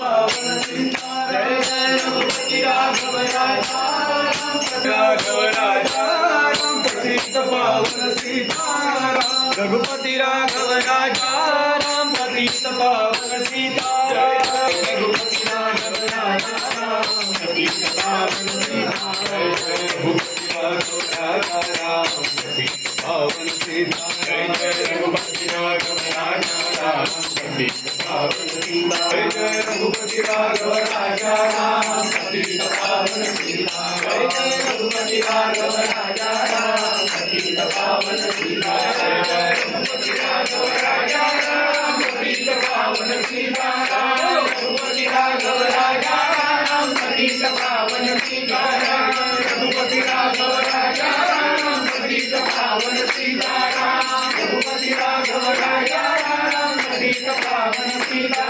पावन सीताराम जय जय रघुपति राघव राजा राम पतित पावन सीताराम रघुपति राघव राजा राम पतित पावन सीताराम रघुपति राघव राजा राम पतित पावन सीताराम पावन सीता जय जय रघुपति राघव राजा राम पतित पावन सीता जय जय रघुपति राघव राजा राम पतित पावन सीता जय जय रघुपति राघव राजा राम पतित पावन सीता जय जय रघुपति राघव राजा राम पतित पावन सीता रघुपति राघव राजा राम पतित पावन सीता रघुपति राघव राजा राम पतित पावन सीता रघुपति राघव राजा राम पतित पावन सीता